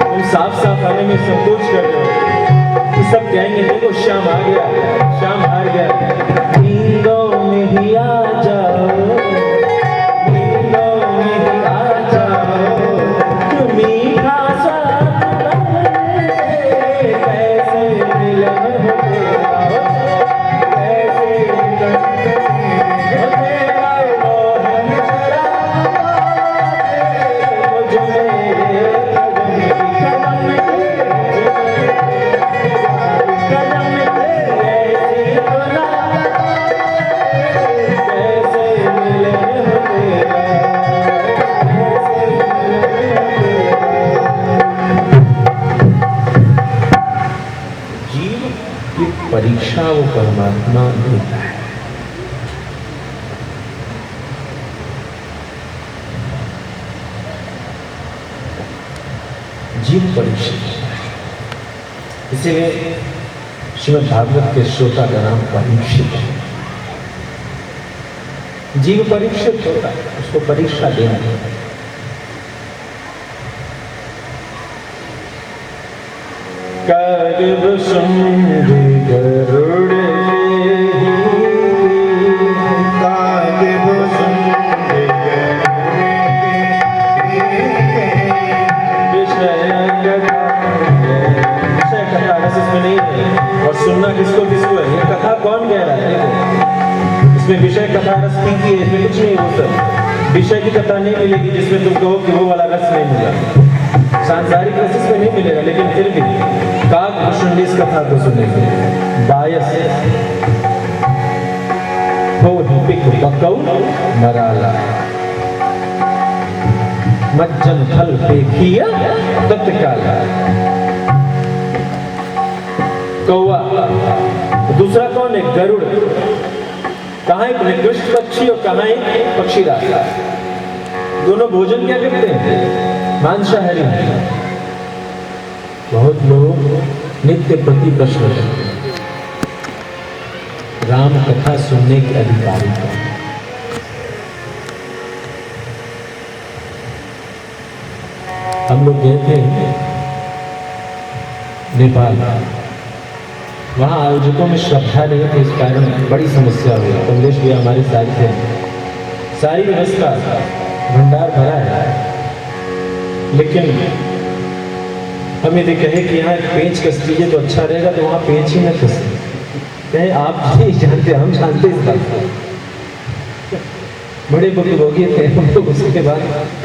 तुम साफ साफ आने में संकोच कर रहे हो कि सब कहेंगे देखो श्याम आ गया, श्याम हार गया। नींदों में ही आ जाओ, नींदों में ही आ जाओ, तुम मीठा स्वाद कैसे मिलन हो तेरा, कैसे मिलन हो तेरा मोहन जरा परीक्षा वो परमात्मा देता है। जीव परीक्षा, इसीलिए श्रीमद् भागवत के श्रोता का नाम परीक्षित है। जीव परीक्षित होता है, उसको परीक्षा देना है। कर्ब शुंभ गरुड़ और सुनना किसको किसको है, ये कथा कौन कह रहा है? देखो इसमें विषय कथा रस की है, इसमें कुछ नहीं होता। विषय की कथा नहीं मिलेगी जिसमें तुम कहो कि वो वाला रस नहीं मिला, सांसारिक रस इसमें नहीं मिलेगा। लेकिन फिर भी काकभूषण इस कथा को सुनेंगे। बायस हो पिक पकौ मराला, मज्जन फल पेखिया तत्काला। कौवा, दूसरा कौन है? गरुड़। कहाँ एक निकृष्ट पक्षी और कहाँ एक पक्षीराज। दोनों भोजन क्या करते हैं? मांसाहारी। बहुत लोग नित्य प्रति प्रश्न करते हैं, राम कथा सुनने के अधिकारी कौन? हम लोग गए थे नेपाल, वहाँ आयोजकों में श्रद्धा नहीं थी, इस कारण बड़ी समस्या हुई। कमलेश भी हमारे साथ थे, सारी व्यवस्था भंडार भरा है, लेकिन हम यदि कहे कि यहाँ एक पेंच कस दीजिए तो अच्छा रहेगा, तो वहाँ पेंच ही न कस कहें। आप नहीं जानते, हम जानते इस बात को। बड़े बुद्धिभोगी थे हम लोग। उसके बाद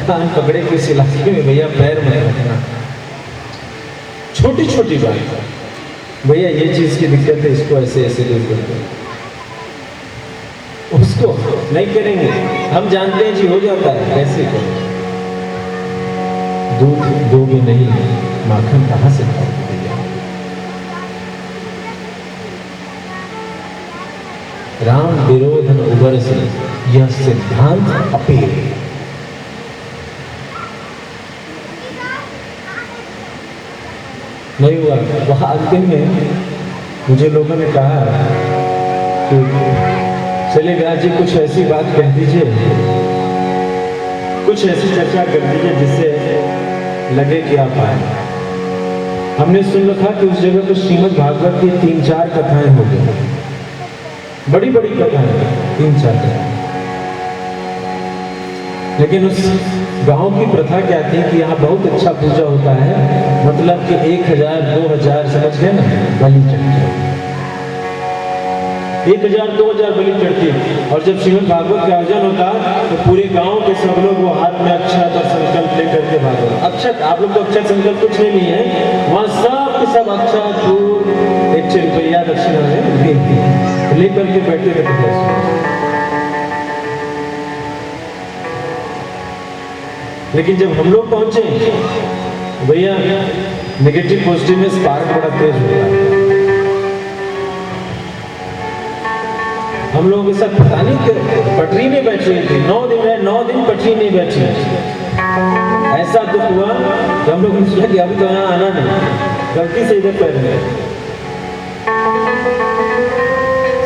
कान पकड़े किस इलाके में, भैया पैर में रखना। छोटी छोटी बात, भैया ये चीज की दिक्कत है, इसको ऐसे ऐसे दूर करते हैं, उसको नहीं करेंगे। हम जानते हैं जी हो जाता है, कैसे करें? दूध दोगे नहीं, माखन कहाँ से खाओगे भैया? राम विरोधन उबर से यह सिद्धांत अपेय। नहीं हुआ। वहाँ अंतिम में मुझे लोगों ने कहा कि चलिए व्यास जी कुछ ऐसी बात कह दीजिए, कुछ ऐसी चर्चा कर दीजिए जिससे लगे कि आप आए। हमने सुन रखा कि उस जगह तो श्रीमद् भागवत की 3-4 कथाएं हो गई, बड़ी बड़ी कथाएं, 3-4 कथाएं। लेकिन उस गांव की प्रथा क्या थी कि यहाँ बहुत अच्छा पूजा होता है, मतलब कि 1000-2000 समझ गए ना, बलि चढ़ती, 1000-2000 बलि चढ़ती। और जब श्रीमद् भागवत का आयोजन होता तो पूरे गांव के सब लोग वो हाथ में अक्षत और संकल्प लेकर के भागवत। अक्षत, आप लोग को अक्षत संकल्प कुछ नहीं है, वहाँ सब के सब अक्षत फूल 1 रुपया दक्षिणा में लेकर के बैठे रहते। लेकिन जब हम लोग पहुंचे, भैया नेगेटिव पॉजिटिव में स्पार्क बड़ा तेज होता है। हम लोगों के साथ पता नहीं पटरी नहीं बैठी हुई थी, 9 दिन है, 9 दिन पटरी नहीं बैठी। ऐसा दुख हुआ कि हम लोग सोचा कि अभी तो यहाँ आना नहीं, गलती से इधर पैर गए।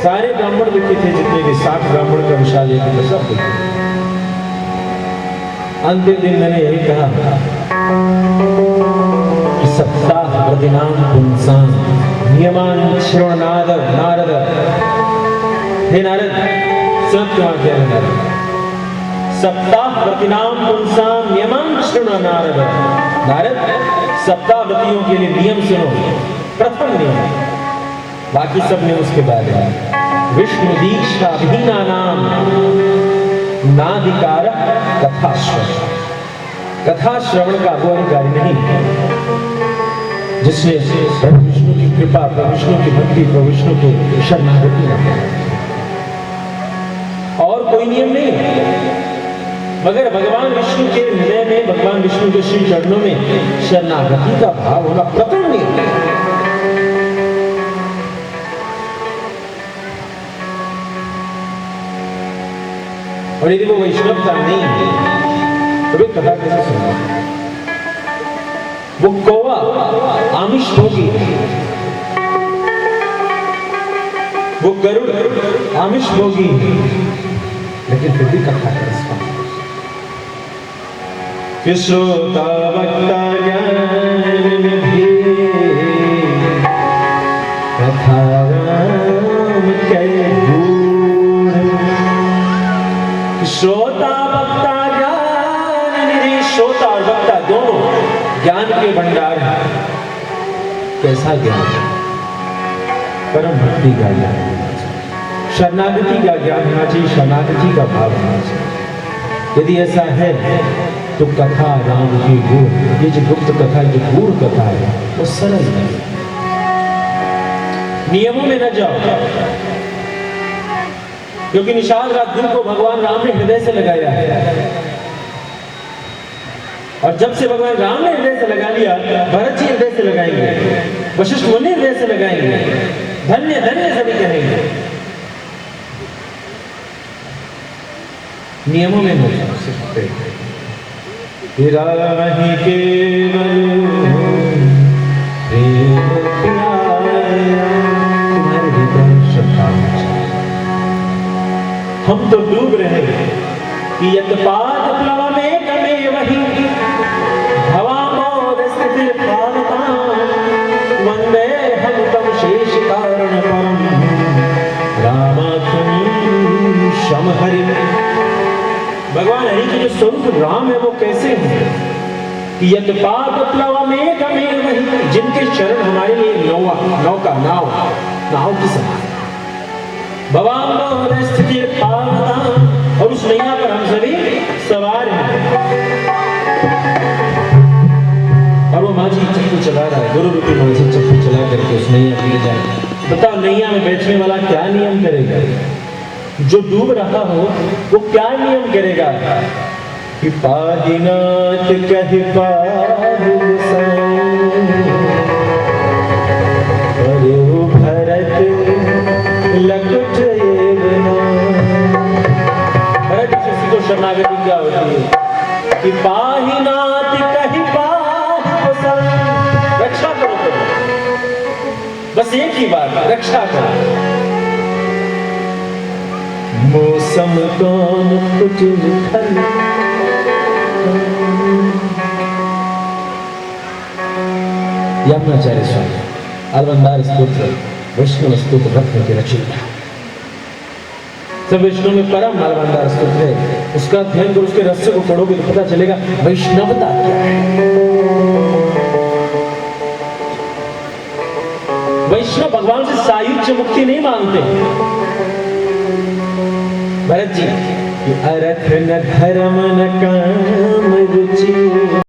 सारे ब्राह्मण दुखी थे, जितने भी 60 ब्राह्मण का विशाल एक सब दुखी। अंतिम दिन मैंने यही कहा सप्ताह प्रतिनाम पुंसां नियमान श्रवण नारद। हे नारद, सब क्या कह रहे नारद? सप्ताह प्रतिनाम पुंसां नियमान श्रवण नारद। नारद, सप्ताह व्रतियों के लिए नियम सुनो। प्रथम नियम, बाकी सब नियम उसके बाद है। विष्णु दीक्षा विहीना नाम नाधिकार कथा श्रवण। कथा श्रवण का वो अधिकारी नहीं जिसने प्रभु विष्णु की कृपा, प्रभु विष्णु की भक्ति, प्रभु विष्णु की शरणागति न हो। और कोई नियम नहीं है मगर भगवान विष्णु के हृदय में, भगवान विष्णु के श्री चरणों में शरणागति का भाव होना प्रथम नियम है। और यदि वो वैष्णवता नहीं है तो वे कथा कैसे सुनना? वो कौवा आमिष भोगी, वो गरुड़ आमिष भोगी, लेकिन फिर भी कथा है इसका। श्रोता वक्ता ज्ञान निधि कथा राम के गुण। श्रोता वक्ता ज्ञान निधि, श्रोता और वक्ता दोनों ज्ञान के भंडार हैं। कैसा ज्ञान? परम भक्ति का ज्ञान, शरणागति का ज्ञान होना चाहिए, शरणागति का भाव होना चाहिए। यदि ऐसा है तो कथा राम की गुण, ये जो गुप्त कथा, जो गूढ़ कथा है, वो सरल है। नियमों में न जाओ, क्योंकि निषाद रात दिन को भगवान राम ने हृदय से लगाया है, और जब से भगवान राम ने हृदय से लगा लिया, भरत जी हृदय से लगाएंगे, वशिष्ठ मुनि हृदय से लगाएंगे, धन्य धन्य सभी कहेंगे। नियमों में हो राही केवल प्रेम प्यारा, तुम्हारे भीतर श्रद्धा। हम तो डूब रहे कि यत्पाद प्लव में कमे वही भवामोद स्थिति पालतां, वंदे हम तम शेष कारण परम रामाख्यम हरि। भगवान हरि के जो स्वरूप राम है वो कैसे है कि यत्पाद प्लव में कमे वही, जिनके चरण हमारे लिए नौका नाव की समान। भवामोद स्थिति पालतां, और उस नैया पर हम सभी सवार हैं। और वो माझी चप्पू चला रहा है, गुरु रूपी माझी चप्पू चला करके उस नैया के लिए जाए। बताओ नैया में बैठने वाला क्या नियम करेगा? जो डूब रहा हो वो क्या नियम करेगा कि पाहिनाथ कहि पाहि भरत लकुट भरत किसी को शरणागति क्या होती है कि पाहिनाथ कहि पाहि, रक्षा करो करो, बस एक ही बात, रक्षा करो। मौसम कौन कुछ लिखल, यमुनाचार्य स्वामी अलवंदार स्तोत्र, वैष्णव स्तोत्र रत्न के रचयिता। सब वैष्णव में परम अलवंदार स्तोत्र है, उसका अध्ययन करो, उसके रहस्य को पढ़ोगे तो पता चलेगा वैष्णवता क्या है। वैष्णव भगवान से सायुज्य मुक्ति नहीं मांगते। भरत जी, अरथ न धर्म न काम रुचि।